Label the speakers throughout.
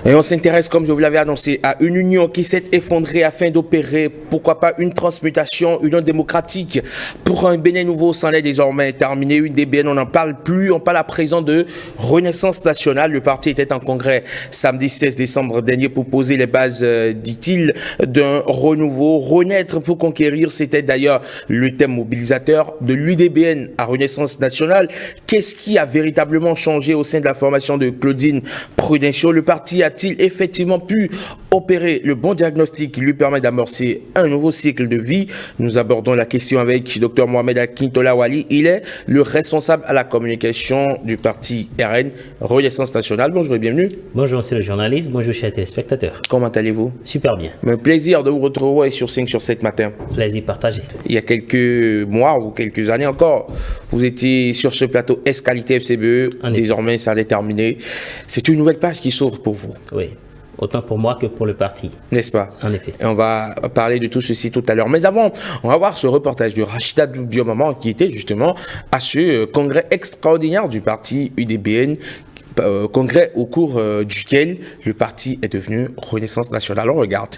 Speaker 1: Et on s'intéresse, comme je vous l'avais annoncé, à une union qui s'est effondrée afin d'opérer, pourquoi pas, une transmutation, union démocratique pour un Bénin nouveau s'en est désormais terminé. UDBN, on n'en parle plus, on parle à présent de Renaissance nationale. Le parti était en congrès samedi 16 décembre dernier pour poser les bases, dit-il, d'un renouveau, renaître pour conquérir. C'était d'ailleurs le thème mobilisateur de l'UDBN à Renaissance nationale. Qu'est-ce qui a véritablement changé au sein de la formation de Claudine Prudencio? Le parti a-t-il effectivement pu opérer le bon diagnostic qui lui permet d'amorcer un nouveau cycle de vie? Nous abordons la question avec Dr Mohamed Akintola Wali. Il est le responsable à la communication du parti RN Renaissance nationale. Bonjour et bienvenue.
Speaker 2: Bonjour monsieur le journaliste, bonjour chers téléspectateurs.
Speaker 1: Comment allez-vous?
Speaker 2: Super bien.
Speaker 1: Un plaisir de vous retrouver sur 5 sur 7 matin.
Speaker 2: Plaisir partagé.
Speaker 1: Il y a quelques mois ou quelques années encore, vous étiez sur ce plateau S-Qualité FCBE. Désormais, ça a terminé. C'est une nouvelle page qui s'ouvre pour vous.
Speaker 2: Oui. Autant pour moi que pour le parti.
Speaker 1: N'est-ce pas?
Speaker 2: En effet.
Speaker 1: Et on va parler de tout ceci tout à l'heure. Mais avant, on va voir ce reportage de Rachida Doubiomama qui était justement à ce congrès extraordinaire du parti UDBN, congrès au cours duquel le parti est devenu Renaissance nationale. On regarde.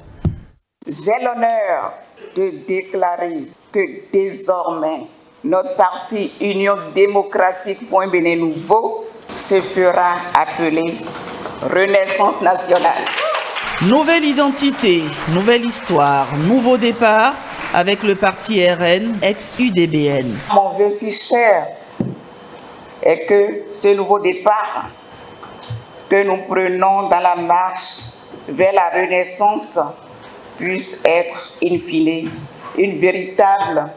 Speaker 3: J'ai l'honneur de déclarer que désormais, notre parti Union démocratique Point Bénin Nouveau se fera appeler Renaissance nationale.
Speaker 4: Nouvelle identité, nouvelle histoire, nouveau départ avec le parti RN ex-UDBN.
Speaker 3: Mon vœu si cher est que ce nouveau départ que nous prenons dans la marche vers la Renaissance puisse être, in fine, une véritable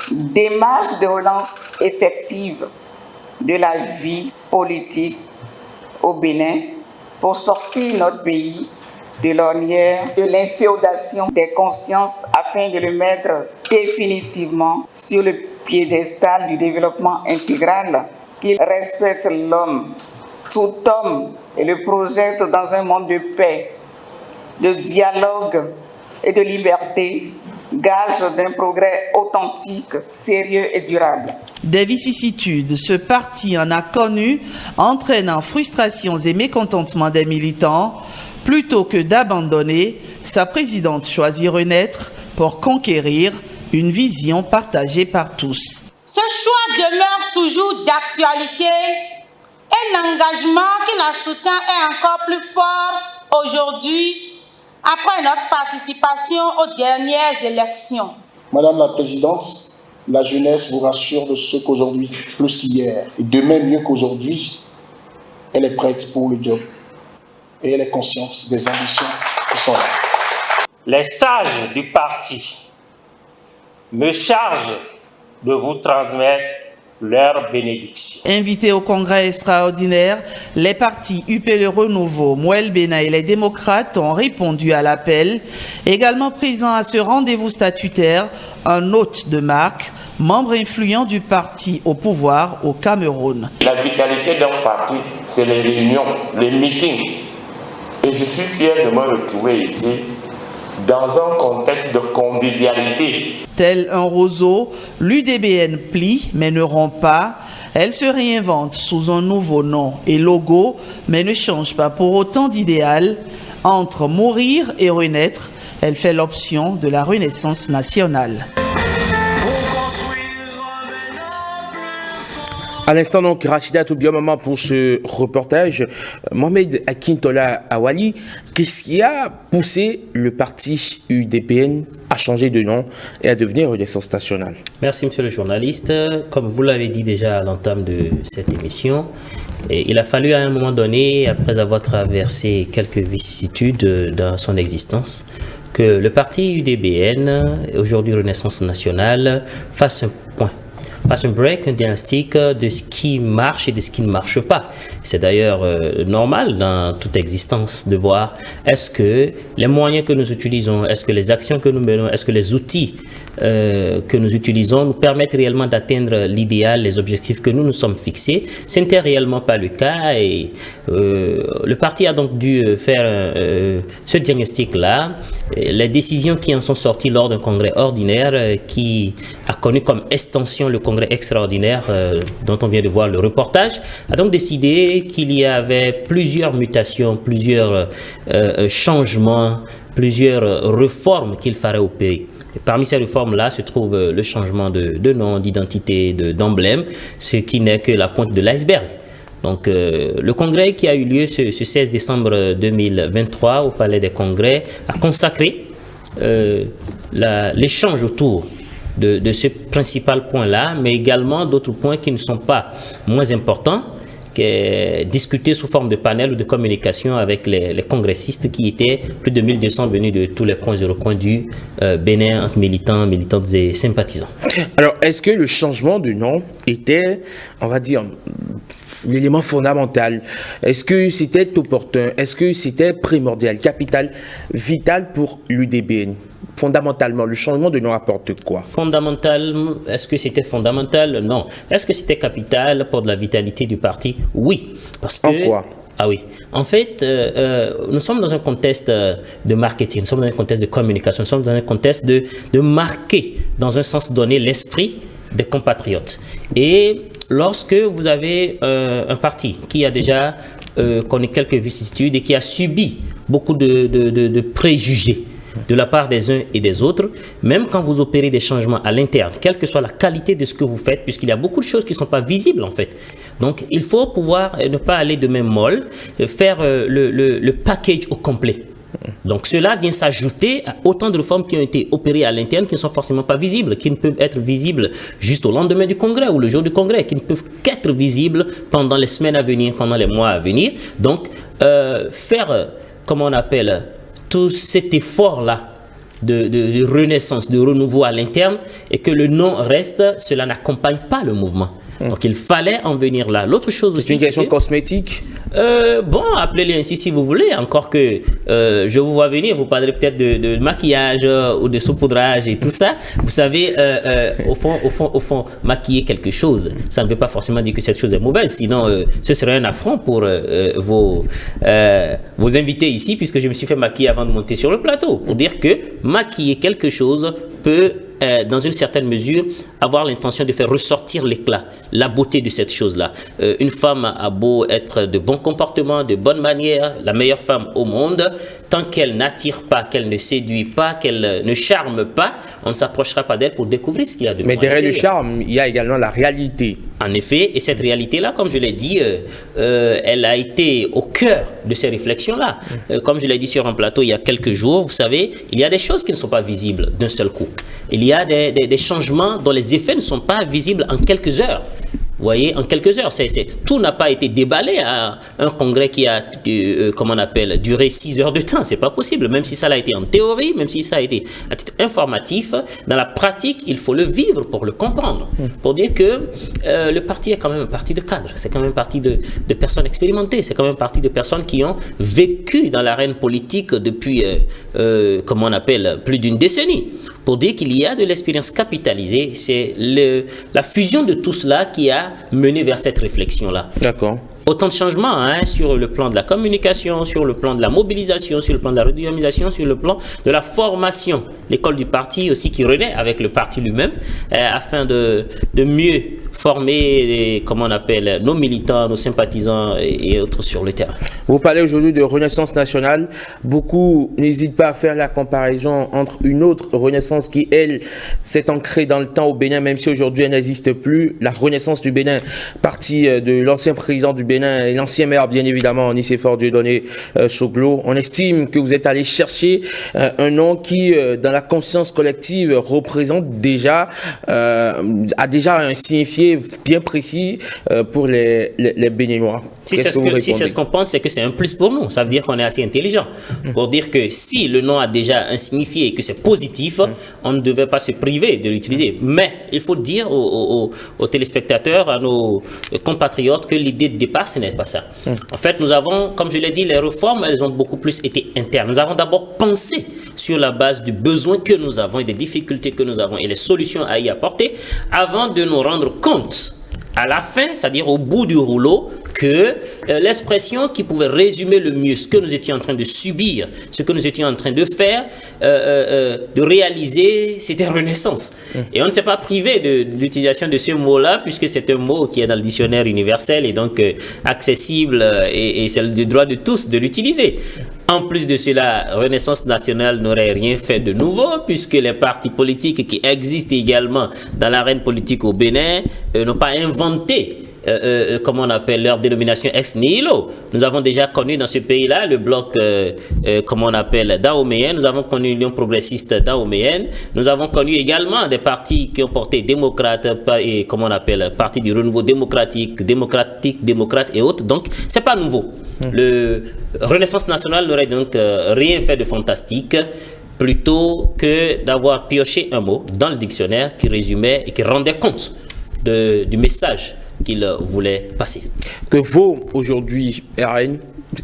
Speaker 3: démarche de relance effective de la vie politique au Bénin pour sortir notre pays de l'ornière de l'inféodation des consciences afin de le mettre définitivement sur le piédestal du développement intégral qui respecte l'homme, tout homme, et le projette dans un monde de paix, de dialogue et de liberté, gage d'un progrès authentique, sérieux et durable.
Speaker 4: Des vicissitudes, ce parti en a connu, entraînant frustrations et mécontentements des militants. Plutôt que d'abandonner, sa présidente choisit renaître pour conquérir une vision partagée par tous.
Speaker 5: Ce choix demeure toujours d'actualité et l'engagement qui la soutient est encore plus fort aujourd'hui après notre participation aux dernières élections.
Speaker 6: Madame la Présidente, la jeunesse vous rassure de ce qu'aujourd'hui, plus qu'hier, et demain mieux qu'aujourd'hui, elle est prête pour le job. Et elle est consciente des ambitions qui sont là.
Speaker 7: Les sages du parti me chargent de vous transmettre leur bénédiction.
Speaker 4: Invités au congrès extraordinaire, les partis UP Le Renouveau, Moël Bénin et les démocrates ont répondu à l'appel. Également présent à ce rendez-vous statutaire, un hôte de marque, membre influent du parti au pouvoir au Cameroun.
Speaker 8: La vitalité d'un parti, c'est les réunions, les meetings. Et je suis fier de me retrouver ici dans un contexte de convivialité.
Speaker 4: Tel un roseau, l'UDBN plie mais ne rompt pas. Elle se réinvente sous un nouveau nom et logo, mais ne change pas pour autant d'idéal. Entre mourir et renaître, elle fait l'option de la Renaissance nationale.
Speaker 1: À l'instant, donc, Rachida Doubiomama pour ce reportage. Mohamed Akintola Wali, qu'est-ce qui a poussé le parti UDBN à changer de nom et à devenir Renaissance nationale?
Speaker 2: Merci, monsieur le journaliste. Comme vous l'avez dit déjà à l'entame de cette émission, il a fallu à un moment donné, après avoir traversé quelques vicissitudes dans son existence, que le parti UDBN, aujourd'hui Renaissance nationale, fasse un point. Fasse un break, un diagnostic de ce qui marche et de ce qui ne marche pas. C'est d'ailleurs normal dans toute existence de voir est-ce que les moyens que nous utilisons, est-ce que les actions que nous menons, est-ce que les outils que nous utilisons nous permettent réellement d'atteindre l'idéal, les objectifs que nous nous sommes fixés. Ce n'était réellement pas le cas et le parti a donc dû faire ce diagnostic-là. Les décisions qui en sont sorties lors d'un congrès ordinaire qui a connu comme extension le congrès extraordinaire dont on vient de voir le reportage, a donc décidé qu'il y avait plusieurs mutations, plusieurs changements, plusieurs réformes qu'il fallait opérer. Et parmi ces réformes-là se trouve le changement de nom, d'identité, d'emblème, ce qui n'est que la pointe de l'iceberg. Donc le congrès qui a eu lieu ce 16 décembre 2023 au Palais des Congrès a consacré l'échange autour de ce principal point-là, mais également d'autres points qui ne sont pas moins importants, discutés sous forme de panel ou de communication avec les congressistes qui étaient plus de 1200 venus de tous les coins et recoins du Bénin, entre militants, militantes et sympathisants.
Speaker 1: Alors, est-ce que le changement de nom était, on va dire, l'élément fondamental? Est-ce que c'était opportun? Est-ce que c'était primordial, capital, vital pour l'UDBN? Fondamentalement, le changement de nom apporte quoi?
Speaker 2: Fondamentalement, est-ce que c'était fondamental? Non. Est-ce que c'était capital pour de la vitalité du parti? Oui. Parce que,
Speaker 1: en quoi?
Speaker 2: Ah oui. En fait, nous sommes dans un contexte de marketing, nous sommes dans un contexte de communication, nous sommes dans un contexte de marquer, dans un sens donné, l'esprit des compatriotes. Et lorsque vous avez un parti qui a déjà connu quelques vicissitudes et qui a subi beaucoup de préjugés de la part des uns et des autres, même quand vous opérez des changements à l'interne, quelle que soit la qualité de ce que vous faites, puisqu'il y a beaucoup de choses qui ne sont pas visibles en fait. Donc il faut pouvoir ne pas aller de même molle, faire le package au complet. Donc cela vient s'ajouter à autant de réformes qui ont été opérées à l'interne qui ne sont forcément pas visibles, qui ne peuvent être visibles juste au lendemain du congrès ou le jour du congrès, qui ne peuvent qu'être visibles pendant les semaines à venir, pendant les mois à venir. Donc faire, comment on appelle, tout cet effort-là de renaissance, de renouveau à l'interne, et que le nom reste, cela n'accompagne pas le mouvement. Donc il fallait en venir là. L'autre chose aussi,
Speaker 1: c'est une question cosmétique.
Speaker 2: Bon, appelez-les ainsi si vous voulez. Encore que je vous vois venir, vous parlerez peut-être de maquillage ou de saupoudrage et tout ça. Vous savez, au fond, maquiller quelque chose, ça ne veut pas forcément dire que cette chose est mauvaise. Sinon, ce serait un affront pour vos invités ici, puisque je me suis fait maquiller avant de monter sur le plateau. Pour dire que maquiller quelque chose peut, dans une certaine mesure, avoir l'intention de faire ressortir l'éclat, la beauté de cette chose-là. Une femme a beau être de bon comportement, de bonne manière, la meilleure femme au monde, tant qu'elle n'attire pas, qu'elle ne séduit pas, qu'elle ne charme pas, on ne s'approchera pas d'elle pour découvrir ce qu'il y a de bon.
Speaker 1: Mais derrière le charme, il y a également la réalité.
Speaker 2: En effet, et cette réalité-là, comme je l'ai dit, elle a été au cœur de ces réflexions-là. Comme je l'ai dit sur un plateau il y a quelques jours, vous savez, il y a des choses qui ne sont pas visibles d'un seul coup. Il y a des changements dont les effets ne sont pas visibles en quelques heures. Vous voyez, en quelques heures, tout n'a pas été déballé à un congrès qui a, comment on appelle, duré 6 heures de temps. C'est pas possible, même si ça a été en théorie, même si ça a été à titre informatif. Dans la pratique, il faut le vivre pour le comprendre. Pour dire que le parti est quand même un parti de cadres, c'est quand même un parti de personnes expérimentées, c'est quand même un parti de personnes qui ont vécu dans l'arène politique depuis, comment on appelle, plus d'une décennie. Pour dire qu'il y a de l'expérience capitalisée, c'est la fusion de tout cela qui a mené vers cette réflexion-là.
Speaker 1: D'accord.
Speaker 2: Autant de changements sur le plan de la communication, sur le plan de la mobilisation, sur le plan de la redynamisation, sur le plan de la formation. L'école du parti aussi qui renaît avec le parti lui-même afin de mieux former, comment on appelle, nos militants, nos sympathisants et autres sur le terrain.
Speaker 1: Vous parlez aujourd'hui de renaissance nationale. Beaucoup n'hésitent pas à faire la comparaison entre une autre renaissance qui, elle, s'est ancrée dans le temps au Bénin, même si aujourd'hui elle n'existe plus. La renaissance du Bénin, partie de l'ancien président du Bénin et l'ancien maire, bien évidemment, Nicéphore Dieudonné Soglo. On estime que vous êtes allé chercher un nom qui, dans la conscience collective, représente déjà, a déjà un signifié bien précis pour les Béninois.
Speaker 2: Si c'est ce qu'on pense, c'est que c'est un plus pour nous. Ça veut dire qu'on est assez intelligent. Pour dire que si le nom a déjà un signifié et que c'est positif, on ne devait pas se priver de l'utiliser. Mais il faut dire aux téléspectateurs, à nos compatriotes, que l'idée de départ, ce n'est pas ça. En fait, nous avons, comme je l'ai dit, les réformes, elles ont beaucoup plus été internes. Nous avons d'abord pensé sur la base du besoin que nous avons et des difficultés que nous avons et les solutions à y apporter avant de nous rendre compte à la fin, c'est-à-dire au bout du rouleau, que l'expression qui pouvait résumer le mieux ce que nous étions en train de subir, ce que nous étions en train de faire, de réaliser, c'était renaissance. Et on ne s'est pas privé de l'utilisation de ce mot-là, puisque c'est un mot qui est dans le dictionnaire universel et donc accessible, et c'est le droit de tous de l'utiliser. En plus de cela, Renaissance nationale n'aurait rien fait de nouveau, puisque les partis politiques qui existent également dans l'arène politique au Bénin n'ont pas inventé comment on appelle leur dénomination ex nihilo. Nous avons déjà connu dans ce pays-là le bloc, comment on appelle, dahoméen. Nous avons connu l'Union progressiste dahoméenne. Nous avons connu également des partis qui ont porté démocrate et comment on appelle, parti du renouveau démocratique, démocrate et autres. Donc, c'est pas nouveau. Le Renaissance nationale n'aurait donc rien fait de fantastique, plutôt que d'avoir pioché un mot dans le dictionnaire qui résumait et qui rendait compte du message qu'il voulait passer.
Speaker 1: Que vaut aujourd'hui RN,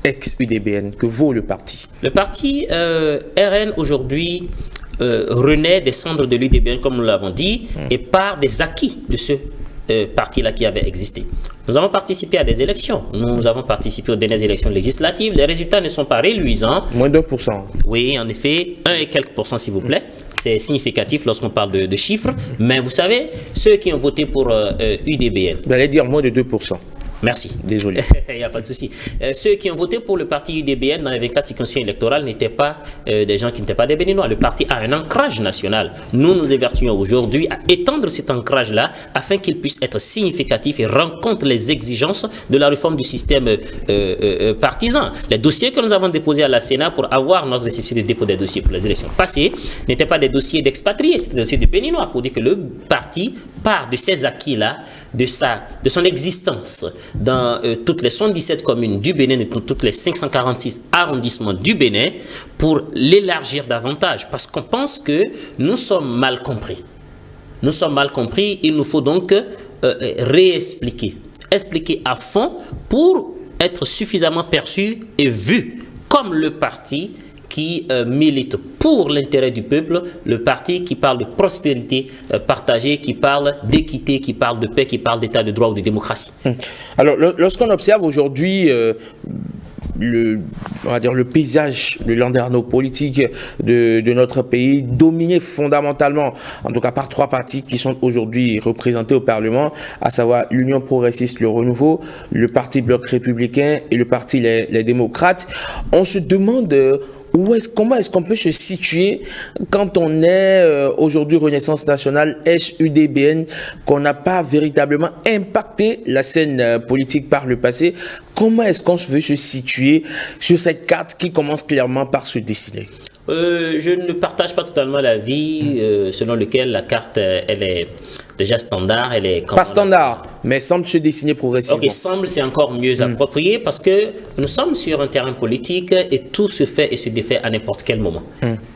Speaker 1: ex-UDBN, que vaut le parti?
Speaker 2: Le parti RN aujourd'hui renaît des cendres de l'UDBN, comme nous l'avons dit, et part des acquis de ce parti-là qui avait existé. Nous avons participé à des élections. Nous avons participé aux dernières élections législatives. Les résultats ne sont pas réluisants.
Speaker 1: Moins de 2%.
Speaker 2: Oui, en effet, 1 et quelques pourcents, s'il vous plaît. C'est significatif lorsqu'on parle de chiffres. Mais vous savez, ceux qui ont voté pour UDBN...
Speaker 1: Vous allez dire moins de 2%.
Speaker 2: Merci.
Speaker 1: Désolé.
Speaker 2: Il n'y a pas de souci. Ceux qui ont voté pour le parti UDBN dans les 24 circonscriptions électorales n'étaient pas des gens qui n'étaient pas des Béninois. Le parti a un ancrage national. Nous nous évertuons aujourd'hui à étendre cet ancrage-là afin qu'il puisse être significatif et rencontre les exigences de la réforme du système partisan. Les dossiers que nous avons déposés à la Sénat pour avoir notre récépissé de dépôt des dossiers pour les élections passées n'étaient pas des dossiers d'expatriés, c'était des dossiers de Béninois, pour dire que le parti part de ces acquis-là, de son existence dans toutes les 77 communes du Bénin et toutes les 546 arrondissements du Bénin pour l'élargir davantage, parce qu'on pense que nous sommes mal compris. Nous sommes mal compris, il nous faut donc réexpliquer, expliquer à fond pour être suffisamment perçu et vu comme le parti qui milite pour l'intérêt du peuple, le parti qui parle de prospérité partagée, qui parle d'équité, qui parle de paix, qui parle d'état de droit ou de démocratie.
Speaker 1: Alors, lorsqu'on observe aujourd'hui on va dire le paysage, le landerneau politique de notre pays, dominé fondamentalement, en tout cas par 3 partis qui sont aujourd'hui représentés au Parlement, à savoir l'Union progressiste, le Renouveau, le Parti Bloc républicain et le Parti les démocrates, on se demande comment est-ce qu'on peut se situer quand on est aujourd'hui Renaissance nationale, UDBN, qu'on n'a pas véritablement impacté la scène politique par le passé. Comment est-ce qu'on veut se situer sur cette carte qui commence clairement par se dessiner?
Speaker 2: Je ne partage pas totalement l'avis selon lequel la carte, elle est déjà standard. Elle est
Speaker 1: pas standard, mais semble se dessiner progressivement.
Speaker 2: Ok, semble, c'est encore mieux approprié parce que nous sommes sur un terrain politique et tout se fait et se défait à n'importe quel moment.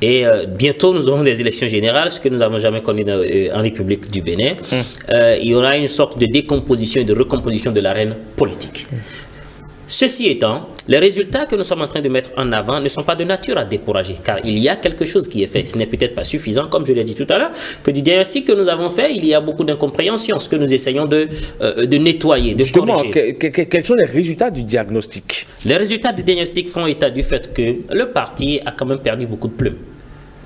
Speaker 2: Et bientôt, nous aurons des élections générales, ce que nous n'avons jamais connu en République du Bénin. Il y aura une sorte de décomposition et de recomposition de l'arène politique. Ceci étant, les résultats que nous sommes en train de mettre en avant ne sont pas de nature à décourager, car il y a quelque chose qui est fait. Ce n'est peut-être pas suffisant, comme je l'ai dit tout à l'heure, que du diagnostic que nous avons fait, il y a beaucoup d'incompréhension, ce que nous essayons de nettoyer, de corriger.
Speaker 1: Quels sont les résultats du diagnostic?
Speaker 2: Les résultats du diagnostic font état du fait que le parti a quand même perdu beaucoup de plumes.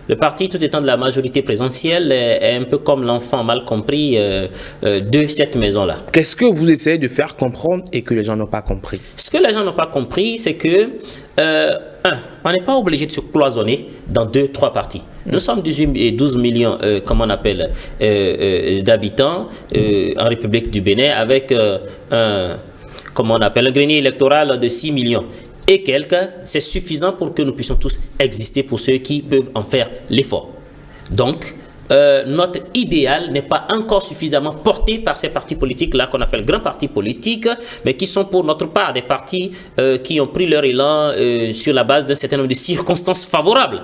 Speaker 2: Le parti, tout étant de la majorité présidentielle, est un peu comme l'enfant mal compris de cette maison-là.
Speaker 1: Qu'est-ce que vous essayez de faire comprendre et que les gens n'ont pas compris?
Speaker 2: Ce que les gens n'ont pas compris, c'est que, on n'est pas obligé de se cloisonner dans 2-3 partis. Nous sommes 12 millions, comment on appelle, d'habitants en République du Bénin, avec comment on appelle, un grenier électoral de 6 millions. Et quelques, c'est suffisant pour que nous puissions tous exister pour ceux qui peuvent en faire l'effort. Donc, notre idéal n'est pas encore suffisamment porté par ces partis politiques-là qu'on appelle grands partis politiques, mais qui sont pour notre part des partis qui ont pris leur élan sur la base d'un certain nombre de circonstances favorables.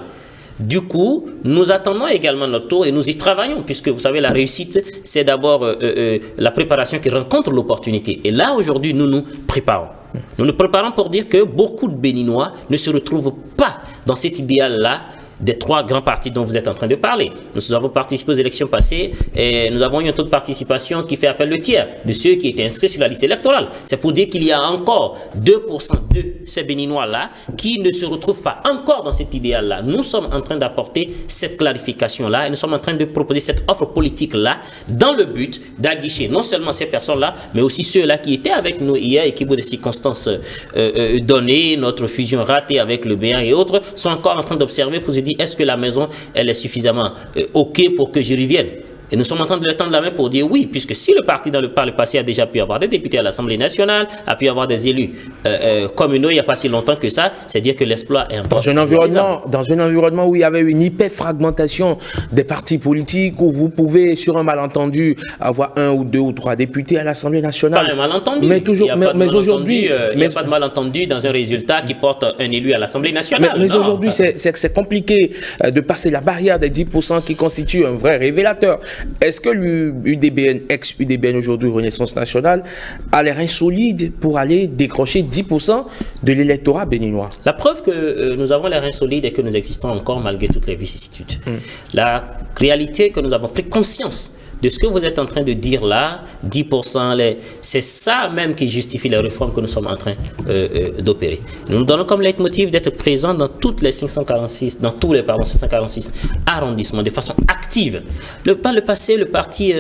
Speaker 2: Du coup, nous attendons également notre tour et nous y travaillons, puisque vous savez, la réussite, c'est d'abord la préparation qui rencontre l'opportunité. Et là, aujourd'hui, nous nous préparons. Nous nous préparons pour dire que beaucoup de Béninois ne se retrouvent pas dans cet idéal-là des 3 grands partis dont vous êtes en train de parler. Nous avons participé aux élections passées et nous avons eu un taux de participation qui fait appel le tiers de ceux qui étaient inscrits sur la liste électorale. C'est pour dire qu'il y a encore 2% de ces Béninois-là qui ne se retrouvent pas encore dans cet idéal-là. Nous sommes en train d'apporter cette clarification-là et nous sommes en train de proposer cette offre politique-là dans le but d'aguicher non seulement ces personnes-là, mais aussi ceux-là qui étaient avec nous hier et qui, pour des circonstances données, notre fusion ratée avec le Bénin et autres, sont encore en train d'observer pour se dire est-ce que la maison elle est suffisamment OK pour que je revienne. Et nous sommes en train de leur tendre la main pour dire oui, puisque si le parti par le passé a déjà pu avoir des députés à l'Assemblée nationale, a pu avoir des élus communaux il n'y a pas si longtemps que ça, c'est dire que l'exploit est encore...
Speaker 1: Dans un environnement où il y avait une hyper-fragmentation des partis politiques, où vous pouvez, sur un malentendu, avoir 1 ou 2 ou 3 députés à l'Assemblée nationale.
Speaker 2: Pas un malentendu.
Speaker 1: Mais toujours, mais aujourd'hui...
Speaker 2: Il n'y a pas de malentendu dans un résultat qui porte un élu à l'Assemblée nationale.
Speaker 1: Mais aujourd'hui, c'est compliqué de passer la barrière des 10% qui constitue un vrai révélateur. Est-ce que l'UDBN, ex-UDBN aujourd'hui, Renaissance Nationale, a l'air insolide pour aller décrocher 10% de l'électorat béninois?
Speaker 2: La preuve que nous avons l'air insolide et que nous existons encore malgré toutes les vicissitudes. La réalité que nous avons pris conscience de ce que vous êtes en train de dire là, 10%, c'est ça même qui justifie les réformes que nous sommes en train d'opérer. Nous nous donnons comme leitmotiv d'être présents dans toutes les 546 arrondissements de façon active. Par le passé, le parti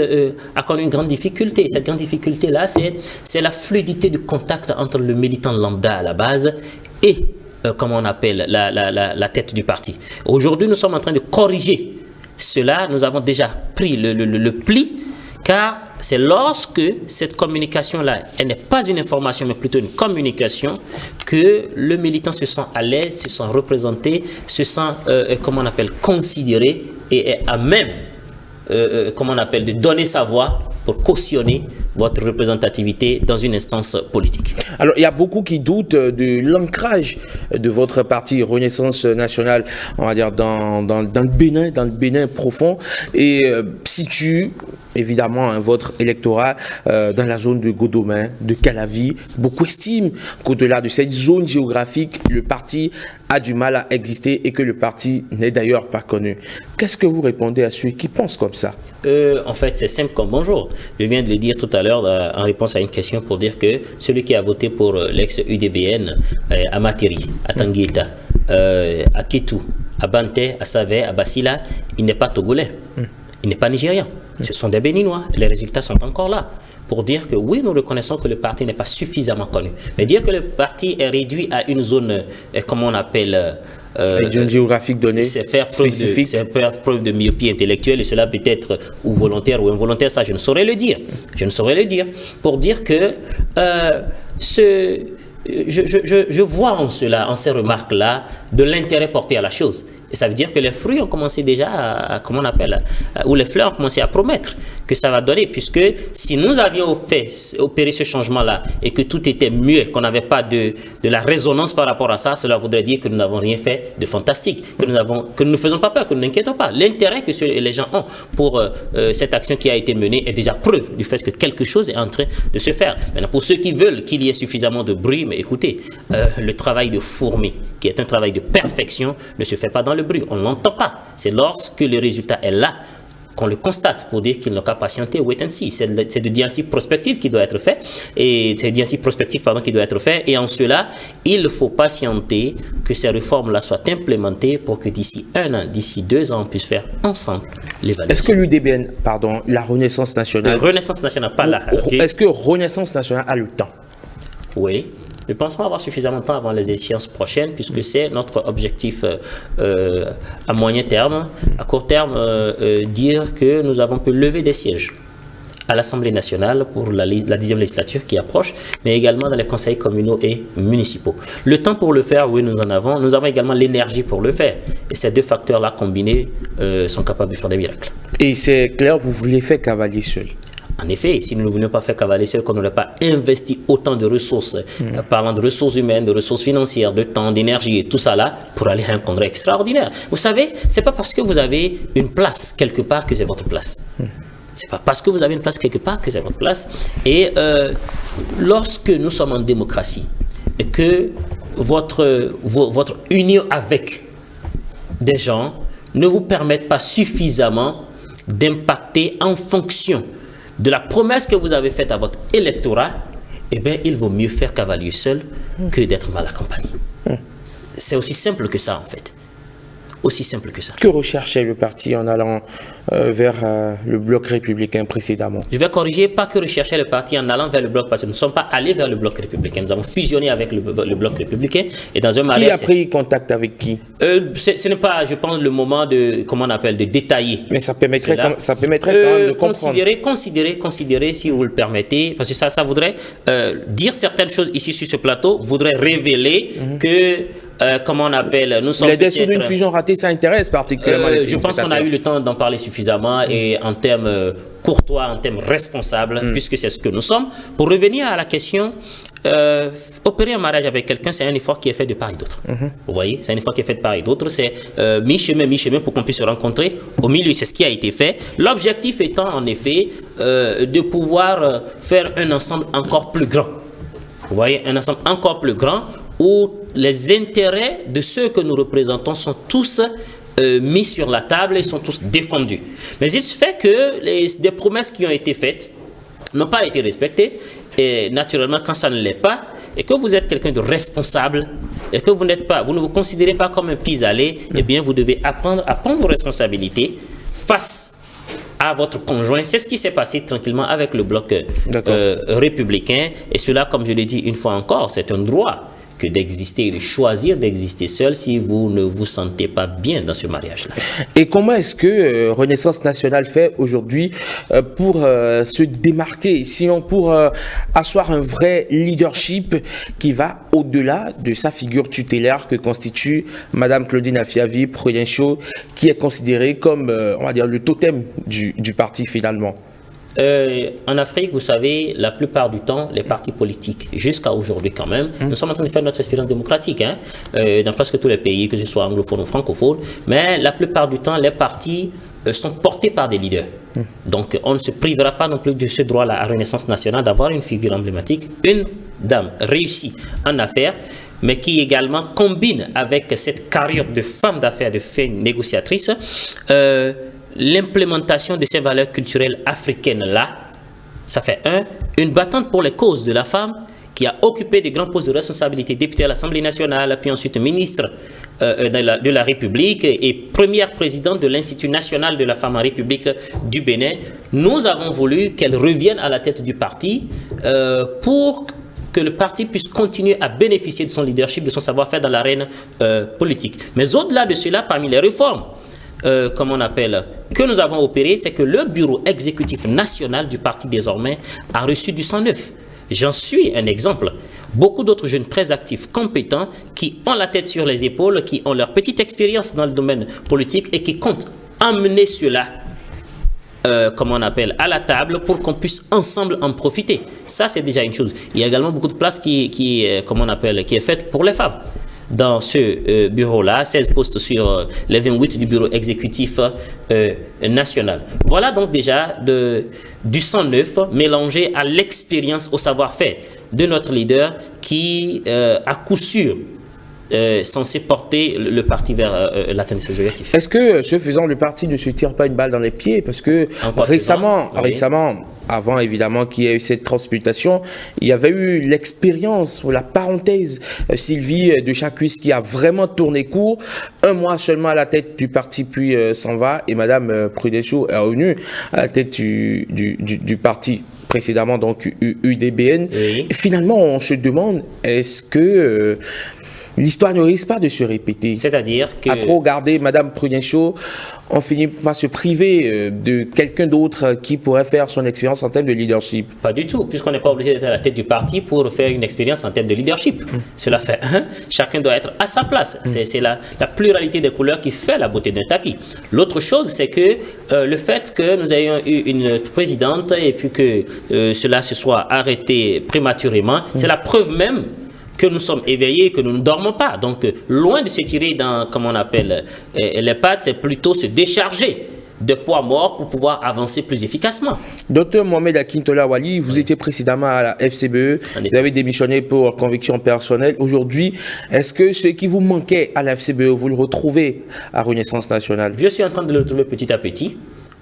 Speaker 2: a connu une grande difficulté. Cette grande difficulté-là, c'est la fluidité du contact entre le militant lambda à la base et, comme on appelle, la tête du parti. Aujourd'hui, nous sommes en train de corriger cela. Nous avons déjà pris le pli, car c'est lorsque cette communication-là, elle n'est pas une information, mais plutôt une communication, que le militant se sent à l'aise, se sent représenté, se sent, comment on appelle, considéré et est à même, comment on appelle, de donner sa voix pour cautionner votre représentativité dans une instance politique.
Speaker 1: Alors, il y a beaucoup qui doutent de l'ancrage de votre parti Renaissance Nationale, on va dire, dans le Bénin profond, et situe évidemment votre électorat dans la zone de Godomin, de Calavi. Beaucoup estiment qu'au-delà de cette zone géographique, le parti a du mal à exister et que le parti n'est d'ailleurs pas connu. Qu'est-ce que vous répondez à ceux qui pensent comme ça?
Speaker 2: En fait, c'est simple comme bonjour. Je viens de le dire tout à l'heure en réponse à une question pour dire que celui qui a voté pour l'ex-UDBN à Materi, à Tangueta, à Ketou, à Banté, à Savé, à Basila, il n'est pas togolais, il n'est pas nigérian. Ce sont des Béninois. Les résultats sont encore là. Pour dire que oui, nous reconnaissons que le parti n'est pas suffisamment connu. Mais dire que le parti est réduit à une zone, comme on appelle...
Speaker 1: une zone géographique donnée,
Speaker 2: c'est faire preuve de myopie intellectuelle, et cela peut être ou volontaire ou involontaire, ça je ne saurais le dire. Je ne saurais le dire. Pour dire que je vois en cela, en ces remarques-là, de l'intérêt porté à la chose. Et ça veut dire que les fruits ont commencé déjà à, comment on appelle, ou les fleurs ont commencé à promettre que ça va donner, puisque si nous avions opéré ce changement-là et que tout était mieux, qu'on n'avait pas de la résonance par rapport à ça, cela voudrait dire que nous n'avons rien fait de fantastique, que nous ne faisons pas peur, que nous n'inquiétons pas. L'intérêt que les gens ont pour cette action qui a été menée est déjà preuve du fait que quelque chose est en train de se faire. Maintenant, pour ceux qui veulent qu'il y ait suffisamment de bruit, mais écoutez, le travail de fourmi, qui est un travail de perfection, ne se fait pas dans le bruit, on ne l'entend pas. C'est lorsque le résultat est là qu'on le constate pour dire qu'il n'a qu'à patienter, wait and see. C'est le diagnostic prospectif qui doit être fait, et c'est le diagnostic prospectif qui doit être fait, et en cela, il faut patienter que ces réformes-là soient implémentées pour que d'ici 1 an, d'ici 2 ans, on puisse faire ensemble l'évaluation.
Speaker 1: Est-ce que l'UDBN, pardon, la Renaissance Nationale...
Speaker 2: Renaissance Nationale, pas là.
Speaker 1: Okay. Est-ce que Renaissance Nationale a le temps?
Speaker 2: Oui. Nous pensons avoir suffisamment de temps avant les échéances prochaines, puisque c'est notre objectif à moyen terme. À court terme, dire que nous avons pu lever des sièges à l'Assemblée nationale pour la 10e législature qui approche, mais également dans les conseils communaux et municipaux. Le temps pour le faire, oui, nous en avons. Nous avons également l'énergie pour le faire. Et ces deux facteurs-là combinés sont capables de faire des miracles.
Speaker 1: Et c'est clair, vous voulez faire cavalier seul?
Speaker 2: En effet, si nous ne voulions pas faire cavaler seul, qu'on n'aurait pas investi autant de ressources, parlant de ressources humaines, de ressources financières, de temps, d'énergie et tout ça là, pour aller à un congrès extraordinaire. Vous savez, c'est pas parce que vous avez une place quelque part que c'est votre place. C'est pas parce que vous avez une place quelque part que c'est votre place. Et lorsque nous sommes en démocratie et que votre union avec des gens ne vous permettent pas suffisamment d'impacter en fonction de la promesse que vous avez faite à votre électorat, eh bien, il vaut mieux faire cavalier seul que d'être mal accompagné. C'est aussi simple que ça, en fait. Aussi simple que ça.
Speaker 1: Que recherchait le parti en allant vers le bloc républicain précédemment?
Speaker 2: Je vais corriger, pas que rechercher le parti en allant vers le bloc, parce que nous ne sommes pas allés vers le bloc républicain. Nous avons fusionné avec le bloc républicain. Et dans un mariage,
Speaker 1: qui a pris contact avec qui?
Speaker 2: Ce n'est pas, je pense, le moment de, comment on appelle, de détailler.
Speaker 1: Mais ça permettrait quand même de comprendre.
Speaker 2: Considérer, si vous le permettez, parce que ça voudrait dire certaines choses ici sur ce plateau, voudrait révéler que comment on appelle, nous sommes
Speaker 1: les dessous d'une fusion ratée, ça intéresse particulièrement les
Speaker 2: je pense qu'on a eu le temps d'en parler suffisamment et en termes courtois, en termes responsables, puisque c'est ce que nous sommes. Pour revenir à la question, opérer un mariage avec quelqu'un, c'est un effort qui est fait de part et d'autre. Vous voyez, c'est un effort qui est fait de part et d'autre. C'est mi-chemin pour qu'on puisse se rencontrer. Au milieu, c'est ce qui a été fait. L'objectif étant en effet de pouvoir faire un ensemble encore plus grand. Vous voyez, un ensemble encore plus grand où les intérêts de ceux que nous représentons sont tous mis sur la table et sont tous défendus. Mais il se fait que des promesses qui ont été faites n'ont pas été respectées. Et naturellement, quand ça ne l'est pas, et que vous êtes quelqu'un de responsable, et que vous ne vous considérez pas comme un pis-aller, eh bien, vous devez apprendre à prendre vos responsabilités face à votre conjoint. C'est ce qui s'est passé tranquillement avec le bloc républicain. Et cela, comme je l'ai dit une fois encore, c'est un droit que d'exister et de choisir d'exister seul si vous ne vous sentez pas bien dans ce mariage-là.
Speaker 1: Et comment est-ce que Renaissance nationale fait aujourd'hui pour se démarquer, sinon pour asseoir un vrai leadership qui va au-delà de sa figure tutélaire que constitue Madame Claudine Afiavi Prudential, qui est considérée comme, on va dire, le totem du parti finalement?
Speaker 2: En Afrique, vous savez, la plupart du temps, les partis politiques, jusqu'à aujourd'hui quand même, nous sommes en train de faire notre expérience démocratique dans presque tous les pays, que ce soit anglophones ou francophones, mais la plupart du temps, les partis sont portés par des leaders. Donc, on ne se privera pas non plus de ce droit-là à Renaissance nationale d'avoir une figure emblématique, une dame réussie en affaires, mais qui également combine avec cette carrière de femme d'affaires, de femme négociatrice, l'implémentation de ces valeurs culturelles africaines-là. Ça fait une battante pour les causes de la femme qui a occupé des grands postes de responsabilité, député à l'Assemblée nationale, puis ensuite ministre de la République et première présidente de l'Institut national de la femme en République du Bénin. Nous avons voulu qu'elle revienne à la tête du parti pour que le parti puisse continuer à bénéficier de son leadership, de son savoir-faire dans l'arène politique. Mais au-delà de cela, parmi les réformes que nous avons opéré, c'est que le bureau exécutif national du parti désormais a reçu du sang neuf. J'en suis un exemple. Beaucoup d'autres jeunes très actifs, compétents, qui ont la tête sur les épaules, qui ont leur petite expérience dans le domaine politique et qui comptent emmener cela à la table pour qu'on puisse ensemble en profiter. Ça, c'est déjà une chose. Il y a également beaucoup de place qui est faite pour les femmes. Dans ce bureau-là, 16 postes sur les 28 du bureau exécutif national. Voilà donc déjà du sang neuf mélangé à l'expérience, au savoir-faire de notre leader qui, à coup sûr, censé porter le parti vers l'atteinte de ses objectifs.
Speaker 1: Est-ce que, ce faisant, le parti ne se tire pas une balle dans les pieds? Parce que récemment, avant évidemment qu'il y ait eu cette transmutation, il y avait eu l'expérience ou la parenthèse Sylvie de Chacus qui a vraiment tourné court. Un mois seulement à la tête du parti, puis s'en va. Et Madame Prudential est revenue à la tête du parti précédemment, donc UDBN. Oui. Et finalement, on se demande, est-ce que l'histoire ne risque pas de se répéter?
Speaker 2: C'est-à-dire que...
Speaker 1: À trop regarder Madame Prudential, on finit par se priver de quelqu'un d'autre qui pourrait faire son expérience en termes de leadership.
Speaker 2: Pas du tout, puisqu'on n'est pas obligé d'être à la tête du parti pour faire une expérience en termes de leadership. Cela fait, chacun doit être à sa place. C'est la pluralité des couleurs qui fait la beauté d'un tapis. L'autre chose, c'est que le fait que nous ayons eu une présidente et puis que cela se soit arrêté prématurément, c'est la preuve même que nous sommes éveillés, que nous ne dormons pas. Donc, loin de se tirer dans, les pattes, c'est plutôt se décharger de poids mort pour pouvoir avancer plus efficacement.
Speaker 1: Docteur Mohamed Akintola Wali, vous étiez précédemment à la FCBE, vous avez démissionné pour conviction personnelle. Aujourd'hui, est-ce que ce qui vous manquait à la FCBE, vous le retrouvez à Renaissance nationale?
Speaker 2: Je suis en train de le retrouver petit à petit.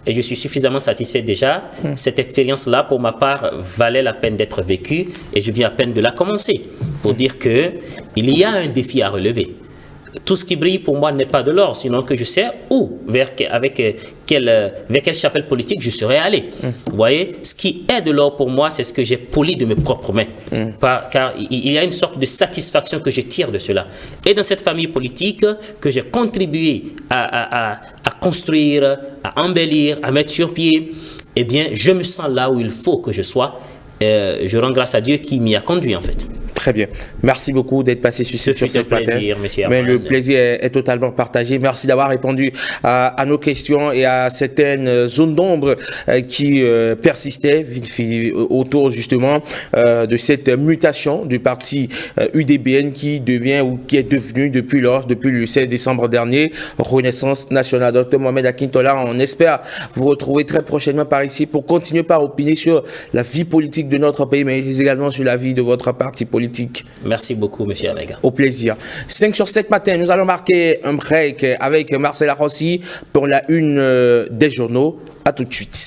Speaker 2: Et je suis suffisamment satisfait déjà. Cette expérience-là, pour ma part, valait la peine d'être vécue. Et je viens à peine de la commencer. Pour dire qu'il y a un défi à relever. Tout ce qui brille pour moi n'est pas de l'or, sinon que je sais où, vers quelle chapelle politique je serais allé. Vous voyez, ce qui est de l'or pour moi, c'est ce que j'ai poli de mes propres mains. Car il y a une sorte de satisfaction que je tire de cela. Et dans cette famille politique que j'ai contribué à construire, à embellir, à mettre sur pied, eh bien, je me sens là où il faut que je sois. Je rends grâce à Dieu qui m'y a conduit en fait.
Speaker 1: Très bien. Merci beaucoup d'être passé sur cette
Speaker 2: plaisir, monsieur.
Speaker 1: Mais le plaisir est totalement partagé. Merci d'avoir répondu à nos questions et à certaines zones d'ombre qui persistaient autour justement de cette mutation du parti UDBN qui devient ou qui est devenu depuis le 16 décembre dernier, Renaissance nationale. Docteur Mohamed Akintola, on espère vous retrouver très prochainement par ici pour continuer par opiner sur la vie politique de notre pays, mais également sur la vie de votre parti politique.
Speaker 2: Merci beaucoup, monsieur Amega.
Speaker 1: Au plaisir. 5 sur 7 matin, nous allons marquer un break avec Marcela Rossi pour la une des journaux. À tout de suite.